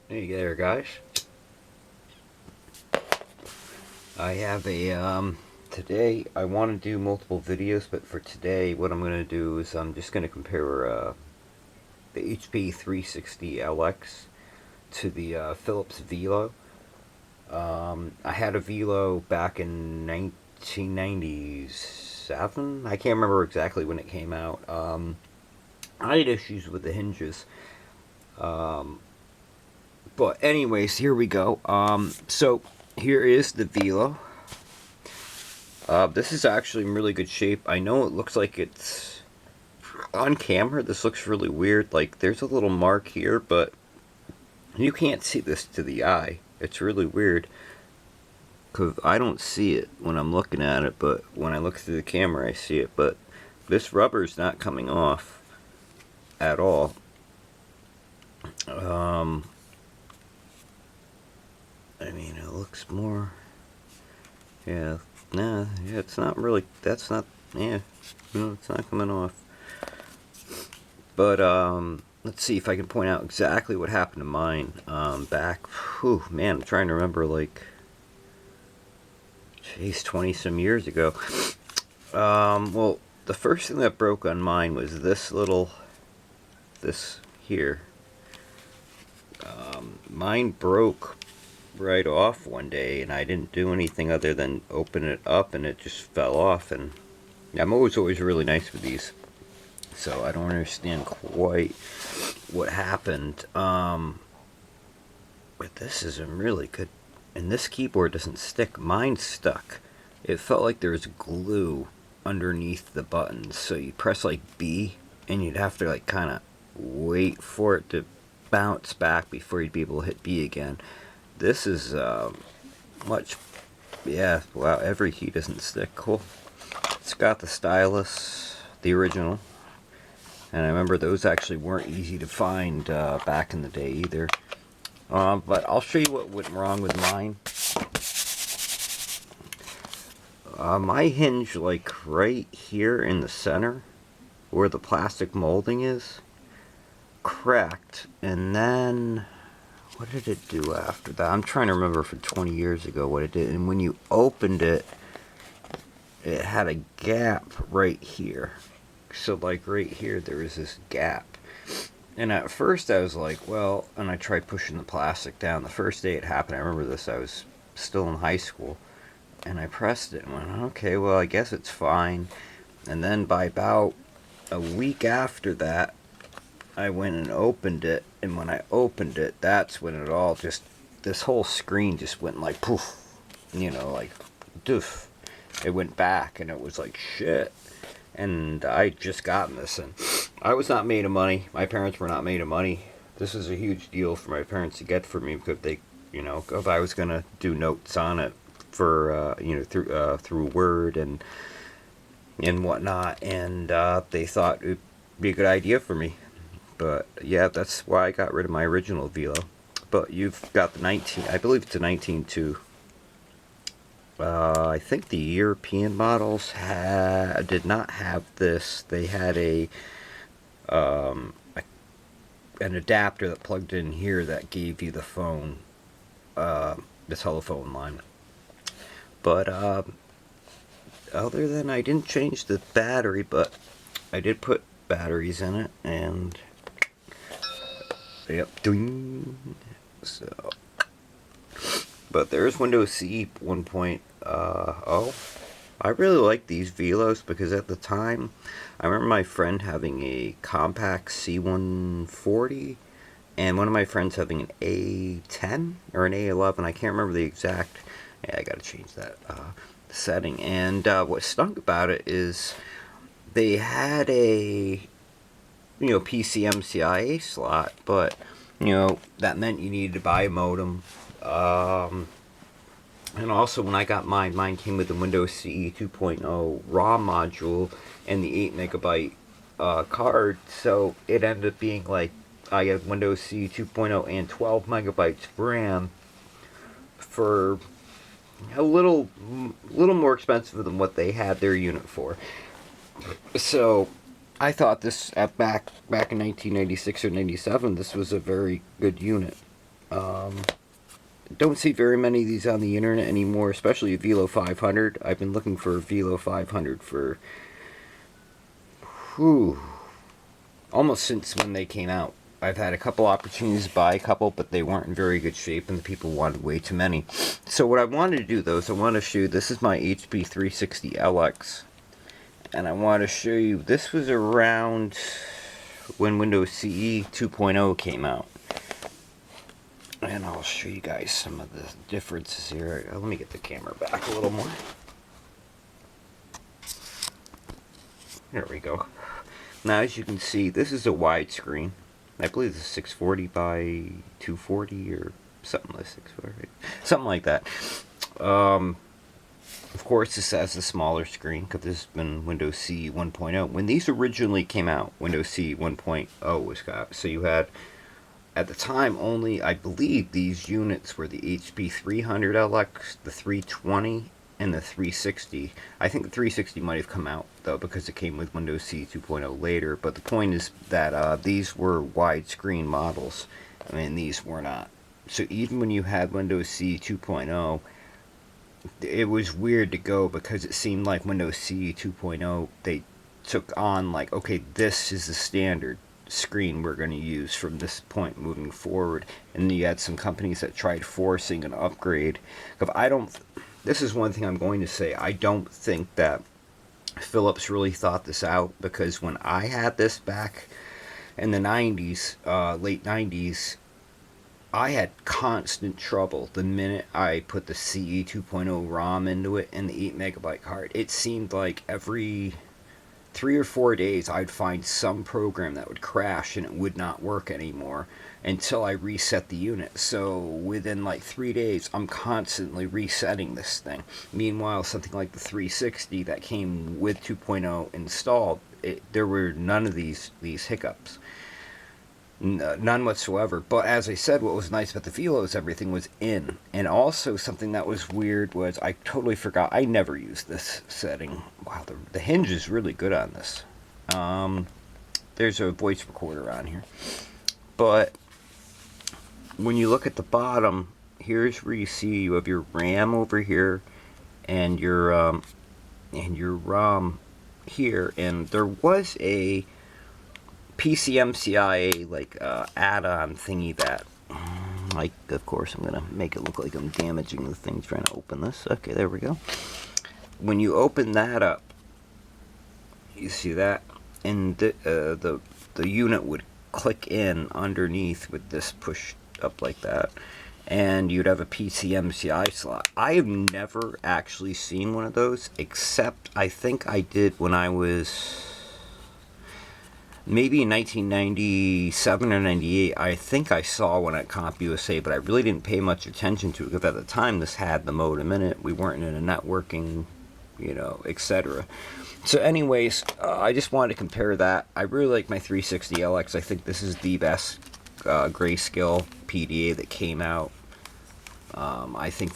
Hey there, guys. I have today I want to do multiple videos, but for today what I'm going to do is I'm just going to compare the HP 360 LX to the Philips Velo. I had a Velo back in 1997. I can't remember exactly when it came out. I had issues with the hinges. Um, but anyways, here we go. So here is the Velo. This is actually in really good shape. I know it looks like it's on camera. This looks really weird. Like there's a little mark here, but you can't see this to the eye. It's really weird because I don't see it when I'm looking at it, but when I look through the camera, I see it. But this rubber's not coming off at all. I mean, it looks more. Yeah, nah, yeah, it's not really. That's not. Yeah, no, it's not coming off. But let's see if I can point out exactly what happened to mine back. Whew, man, I'm trying to remember. Like, geez, 20 some years ago. Well, the first thing that broke on mine was this here. Mine broke right off one day, and I didn't do anything other than open it up, and it just fell off. And I'm always really nice with these, so I don't understand quite what happened. But this is a really good, and this keyboard doesn't stick. Mine stuck. It felt like there was glue underneath the buttons, so you press like B, and you'd have to like kind of wait for it to bounce back before you'd be able to hit B again. This is much, yeah, wow, every key doesn't stick. Cool. It's got the Stylus, the original, and I remember those actually weren't easy to find back in the day either. But I'll show you what went wrong with mine. My hinge, like right here in the center, where the plastic molding is, cracked, and then what did it do after that? I'm trying to remember for 20 years ago what it did. And when you opened it, it had a gap right here. So like right here, there was this gap. And at first I was like, well, and I tried pushing the plastic down. The first day it happened, I remember this, I was still in high school. And I pressed it and went, okay, well, I guess it's fine. And then by about a week after that, I went and opened it. And when I opened it, that's when it all just, this whole screen just went like poof. You know, like doof. It went back and it was like shit. And I just gotten this, and I was not made of money. My parents were not made of money. This is a huge deal for my parents to get for me because they, you know, if I was gonna do notes on it for through Word and whatnot, and they thought it'd be a good idea for me. But yeah, that's why I got rid of my original Velo. But you've got the 19. I believe it's a 19.2. I think the European models did not have this. They had um, a an adapter that plugged in here that gave you the phone, the telephone line. But other than I didn't change the battery, but I did put batteries in it, and yep, ding. So. But there's Windows CE 1.0. I really like these Velos because at the time, I remember my friend having a compact C140 and one of my friends having an A10 or an A11. I can't remember the exact. Yeah, I gotta change that setting. And what stunk about it is they had a PCMCIA slot, but that meant you needed to buy a modem. And also, when I got mine came with the Windows CE 2.0 ROM module and the 8 megabyte card. So it ended up being like I had Windows CE 2.0 and 12 megabytes of RAM for a little more expensive than what they had their unit for. So I thought this back in 1996 or 97, this was a very good unit. Don't see very many of these on the internet anymore, especially a Velo 500. I've been looking for a Velo 500 for almost since when they came out. I've had a couple opportunities to buy a couple, but they weren't in very good shape and the people wanted way too many. So what I wanted to do though is I want to show you, this is my HP 360 LX. And I want to show you, this was around when Windows CE 2.0 came out. And I'll show you guys some of the differences here. Let me get the camera back a little more. There we go. Now as you can see, this is a widescreen. I believe this is 640 by 240 or something like 640, something like that. Of course, this has a smaller screen because this has been Windows CE 1.0. When these originally came out, Windows CE 1.0 was out. So you had, at the time, only, I believe, these units were the HP 300 LX, the 320, and the 360. I think the 360 might have come out though because it came with Windows CE 2.0 later, but the point is that these were widescreen models. I mean, these were not. So even when you had Windows CE 2.0, it was weird to go because it seemed like Windows CE 2.0, they took on like, okay, this is the standard screen we're going to use from this point moving forward. And you had some companies that tried forcing an upgrade. This is one thing I'm going to say. I don't think that Philips really thought this out, because when I had this back in the 90s, late 90s, I had constant trouble the minute I put the CE 2.0 ROM into it and the 8 megabyte card. It seemed like every 3 or 4 days I'd find some program that would crash and it would not work anymore until I reset the unit. So within like 3 days I'm constantly resetting this thing. Meanwhile, something like the 360 that came with 2.0 installed, there were none of these hiccups. None whatsoever. But as I said, what was nice about the Velo is everything was in. And also something that was weird was I totally forgot. I never used this setting. Wow, the hinge is really good on this. There's a voice recorder on here. But when you look at the bottom, here's where you see you have your RAM over here and your ROM here. And there was a PCMCIA like add-on thingy that, like, of course I'm gonna make it look like I'm damaging the thing trying to open this. Okay, there we go. When you open that up, you see that, and the unit would click in underneath with this pushed up like that, and you'd have a PCMCI slot. I have never actually seen one of those, except I think I did when I was maybe in 1997 or 98, I think I saw one at CompUSA, but I really didn't pay much attention to it because at the time this had the modem in it. We weren't in a networking, etc. So anyways, I just wanted to compare that. I really like my 360 LX. I think this is the best grayscale PDA that came out. I think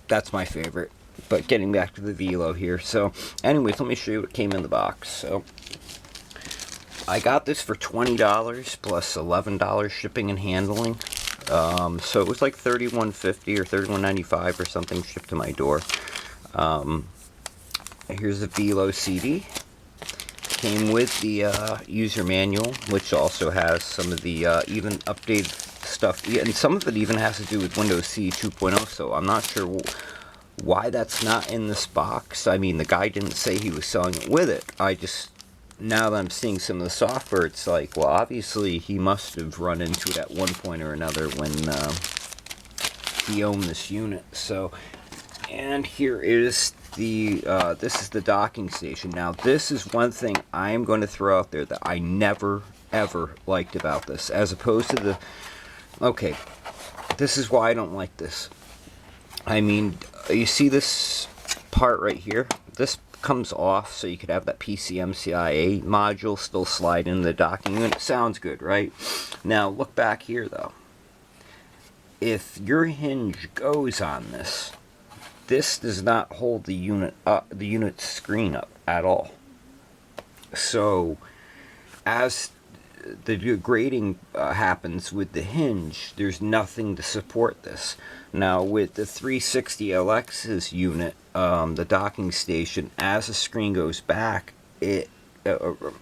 that's my favorite. But getting back to the Velo here. So anyways, let me show you what came in the box. So I got this for $20 plus $11 shipping and handling. So it was like $31.50 or $31.95 or something shipped to my door. Here's the Velo CD. Came with the user manual, which also has some of the even updated stuff. Yeah, and some of it even has to do with Windows CE 2.0, so I'm not sure why that's not in this box. I mean, the guy didn't say he was selling it with it. Now that I'm seeing some of the software, it's like, well, obviously he must have run into it at one point or another when he owned this unit. So, and here is this is the docking station. Now, this is one thing I am going to throw out there that I never, ever liked about this, as opposed to okay, this is why I don't like this. I mean, you see this part right here? This comes off so you could have that PCMCIA module still slide in the docking unit. Sounds good, right? Now look back here though. If your hinge goes on this does not hold the unit up, the unit screen up at all. So as the grading happens with the hinge. There's nothing to support this. Now with the 360LX's unit, the docking station, as the screen goes back, it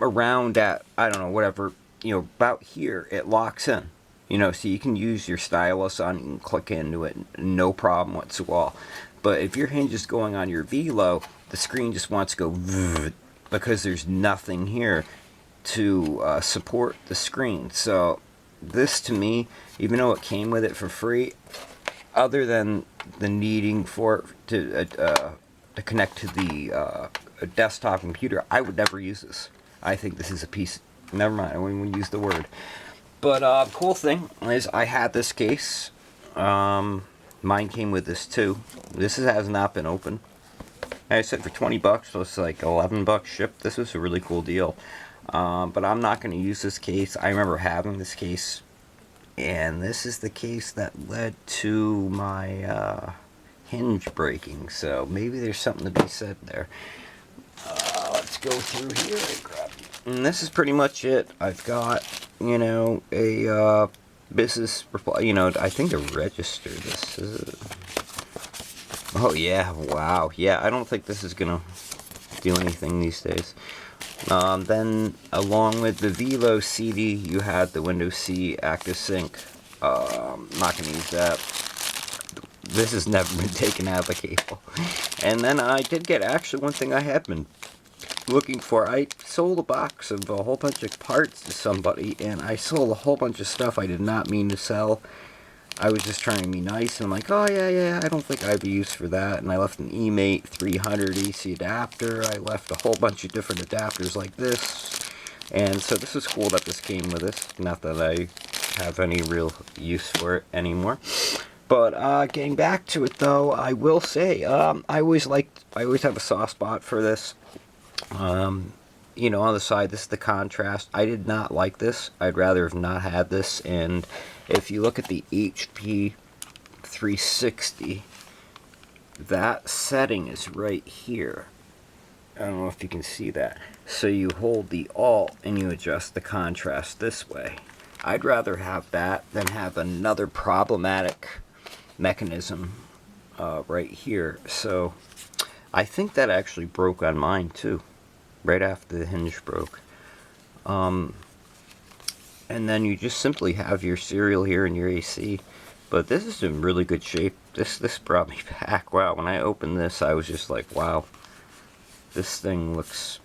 around at, I don't know, whatever, about here, it locks in. So you can use your stylus on it and click into it, no problem whatsoever. But if your hinge is going on your Velo, the screen just wants to go because there's nothing here to support the screen. So this, to me, even though it came with it for free, other than the needing for it to connect to the desktop computer, I would never use this. I think this is a piece. Never mind, I wouldn't even use the word. But cool thing is, I had this case. Mine came with this too. This has not been opened. I said for $20, so it's like $11 shipped. This was a really cool deal. But I'm not going to use this case. I remember having this case, and this is the case that led to my hinge breaking. So maybe there's something to be said there. Let's go through here and grab it. And this is pretty much it. I've got, a business reply. I think to register this. Oh yeah, wow. Yeah, I don't think this is gonna do anything these days. Then, along with the Velo CD, you had the Windows C Active Sync. Not gonna use that. This has never been taken out of the cable. And then I did get, actually, one thing I had been looking for. I sold a box of a whole bunch of parts to somebody, and I sold a whole bunch of stuff I did not mean to sell. I was just trying to be nice, and I'm like, oh yeah, I don't think I have a use for that. And I left an eMate 300 AC adapter. I left a whole bunch of different adapters like this. And so this is cool that this came with this. Not that I have any real use for it anymore. But getting back to it though, I will say, I always have a soft spot for this. On the side, this is the contrast. I did not like this. I'd rather have not had this. And if you look at the HP 360, that setting is right here. I don't know if you can see that. So you hold the Alt and you adjust the contrast this way. I'd rather have that than have another problematic mechanism right here. So I think that actually broke on mine too, right after the hinge broke. And then you just simply have your serial here and your AC. But this is in really good shape. This brought me back. Wow, when I opened this, I was just like, wow, this thing looks,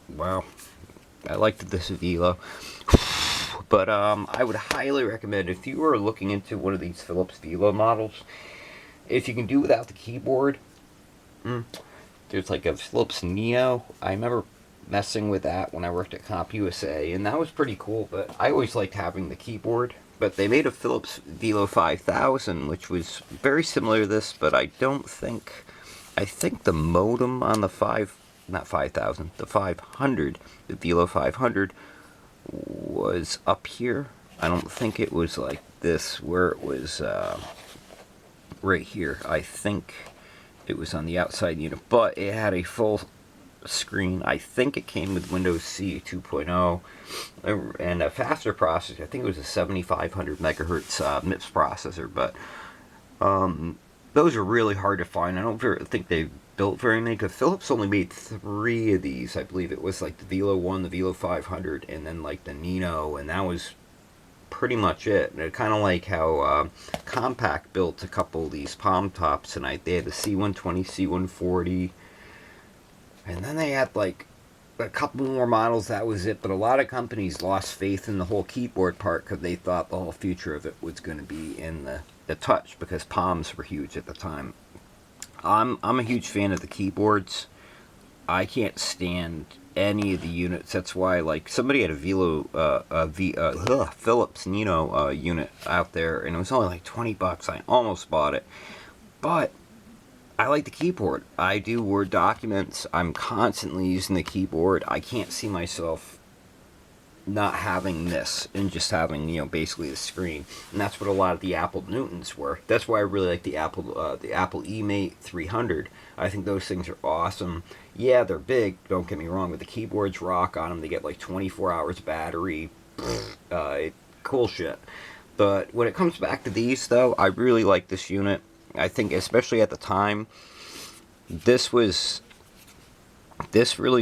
wow. I liked this Velo. But I would highly recommend, if you were looking into one of these Philips Velo models, if you can do without the keyboard, there's like a Philips Neo. I remember messing with that when I worked at CompUSA, and that was pretty cool, but I always liked having the keyboard. But they made a Philips Velo 5000, which was very similar to this, but I think the modem on the the 500, the Velo 500, was up here. I don't think it was like this, where it was right here. I think it was on the outside unit, but it had a full screen. I think it came with Windows C 2.0 and a faster processor. I think it was a 7500 megahertz MIPS processor, but those are really hard to find. I don't think they built very many, because Philips only made 3 of these. I believe it was like the Velo 1, the Velo 500, and then like the Nino, and that was pretty much it. Kind of like how Compaq built a couple of these Palmtops tonight. They had the C120, C140, and then they had like a couple more models. That was it. But a lot of companies lost faith in the whole keyboard part, because they thought the whole future of it was going to be in the touch, because Palms were huge at the time. I'm a huge fan of the keyboards. I can't stand any of the units. That's why, like, somebody had a Philips Nino unit out there, and it was only like $20. I almost bought it, but I like the keyboard. I do Word documents. I'm constantly using the keyboard. I can't see myself not having this and just having, you know, basically the screen. And that's what a lot of the Apple Newtons were. That's why I really like the Apple eMate 300. I think those things are awesome. Yeah, they're big, don't get me wrong, but the keyboards rock on them. They get like 24 hours battery. Cool shit. But when it comes back to these, though, I really like this unit. I think, especially at the time, this really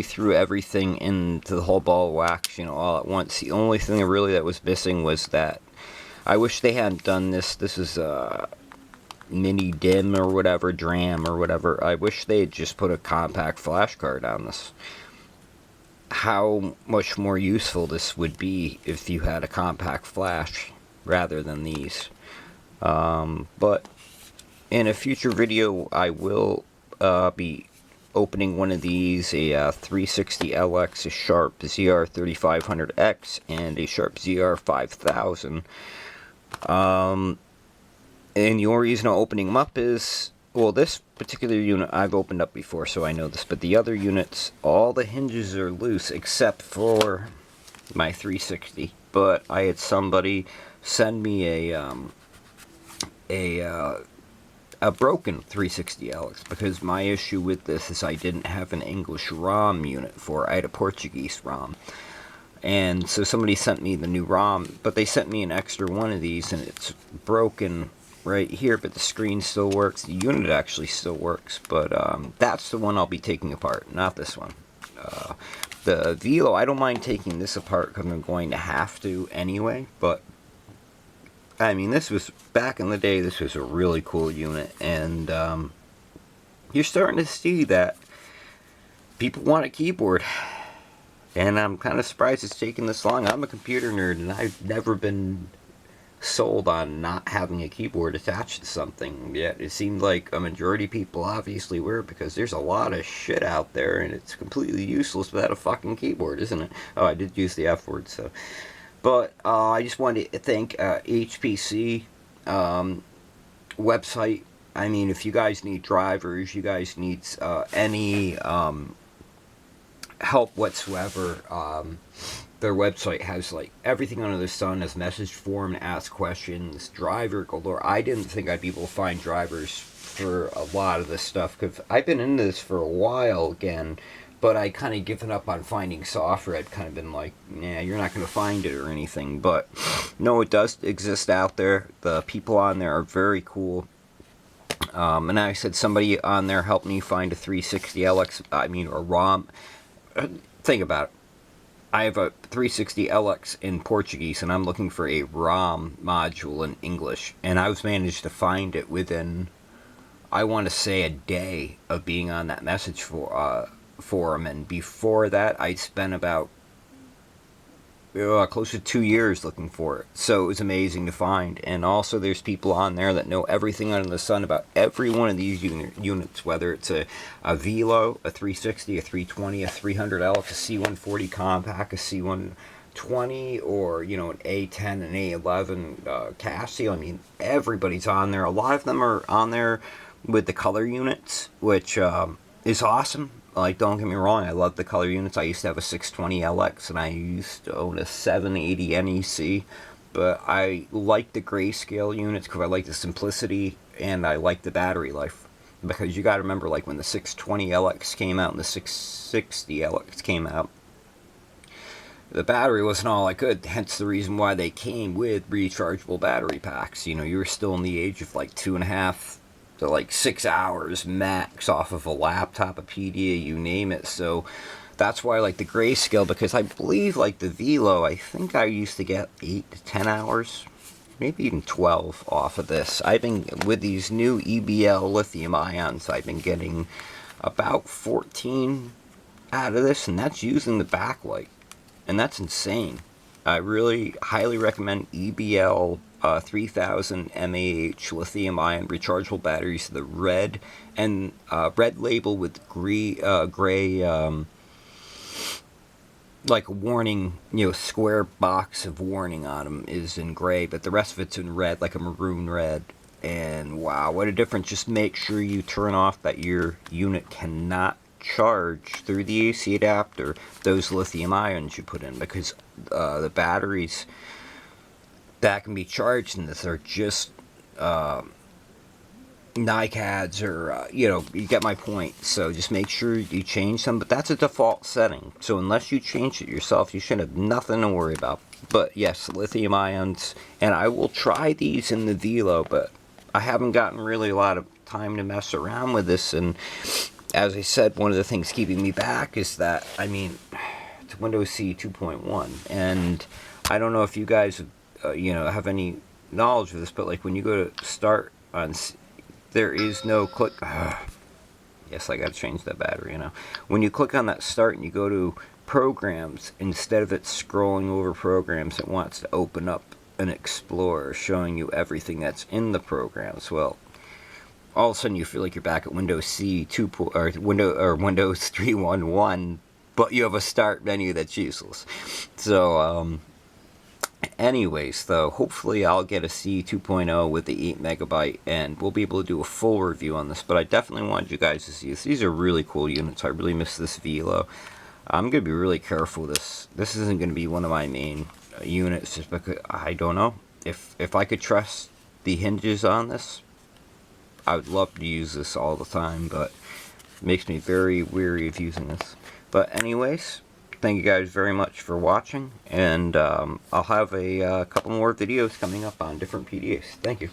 threw everything into the whole ball of wax, you know, all at once. The only thing really that was missing was that I wish they hadn't done this. This is a mini DIM or whatever, DRAM or whatever. I wish they had just put a compact flash card on this. How much more useful this would be if you had a compact flash rather than these. But in a future video, I will be opening one of these, a 360LX, a Sharp ZR3500X, and a Sharp ZR5000. And the only reason I'm opening them up is, well, this particular unit I've opened up before, so I know this, but the other units, all the hinges are loose except for my 360. But I had somebody send me a broken 360LX, because my issue with this is I didn't have an English ROM unit for it. I had a Portuguese ROM. And so somebody sent me the new ROM, but they sent me an extra one of these, and it's broken right here, but the screen still works. The unit actually still works, but that's the one I'll be taking apart, not this one. The Velo, I don't mind taking this apart because I'm going to have to anyway, but I mean, this was, back in the day, this was a really cool unit, and you're starting to see that people want a keyboard, and I'm kind of surprised it's taken this long. I'm a computer nerd, and I've never been sold on not having a keyboard attached to something, yet it seemed like a majority of people obviously were, because there's a lot of shit out there, and it's completely useless without a fucking keyboard, isn't it? Oh, I did use the F word, so... But I just wanted to thank HPC website. I mean, if you guys need drivers, you guys need any help whatsoever, their website has like everything under the sun, as message form, ask questions, driver galore. I didn't think I'd be able to find drivers for a lot of this stuff, because I've been in this for a while again. But I kind of given up on finding software. I'd kind of been like, nah, you're not going to find it or anything. But no, it does exist out there. The people on there are very cool. And I said somebody on there helped me find a 360LX, I mean, a ROM. Think about it. I have a 360LX in Portuguese, and I'm looking for a ROM module in English. And I was managed to find it within, I want to say, a day of being on that message forum, and before that I spent about close to 2 years looking for it. So it was amazing to find. And also there's people on there that know everything under the sun about every one of these units, whether it's a Velo, a 360, a 320, a 300L, a C140 compact, a C120, or, you know, an A10, an A11 Casio. I mean, everybody's on there. A lot of them are on there with the color units, which is awesome. Like, don't get me wrong, I love the color units. I used to have a 620LX, and I used to own a 780 NEC, but I like the grayscale units because I like the simplicity, and I like the battery life. Because you gotta remember, like, when the 620LX came out and the 660LX came out, the battery wasn't all that good, hence the reason why they came with rechargeable battery packs. You know, you were still in the age of, like, 2.5 to like 6 hours max off of a laptop, a PDA, you name it. So that's why I like the grayscale, because I believe like the Velo, I think I used to get 8 to 10 hours, maybe even 12 off of this. I've been, with these new EBL lithium ions, I've been getting about 14 out of this, and that's using the backlight, and that's insane. I really highly recommend EBL 3000 mAh lithium-ion rechargeable batteries. The red and red label with gray like a warning, you know, square box of warning on them is in gray, but the rest of it's in red, like a maroon red. And wow, what a difference. Just make sure you turn off that your unit cannot charge through the AC adapter those lithium ions you put in, because the batteries that can be charged in this are just NiCads, or you get my point. So just make sure you change them, but that's a default setting, so unless you change it yourself, you should have nothing to worry about. But yes, lithium ions, and I will try these in the Velo, but I haven't gotten really a lot of time to mess around with this. And as I said, one of the things keeping me back is that, I mean, it's Windows CE 2.1, and I don't know if you guys have any knowledge of this, but like when you go to start on, there is no click. Yes, I gotta change that battery, When you click on that start and you go to programs, instead of it scrolling over programs, it wants to open up an explorer showing you everything that's in the programs. Well, all of a sudden you feel like you're back at Windows CE 2 or Windows 3.1.1, but you have a start menu that's useless. So anyways, though, hopefully I'll get a CE 2.0 with the 8 megabyte, and we'll be able to do a full review on this. But I definitely wanted you guys to see this. These are really cool units. I really miss this Velo. I'm going to be really careful with this. This isn't going to be one of my main units, just because I don't know. If I could trust the hinges on this, I would love to use this all the time, but it makes me very weary of using this. But anyways, thank you guys very much for watching, and I'll have a couple more videos coming up on different PDAs. Thank you.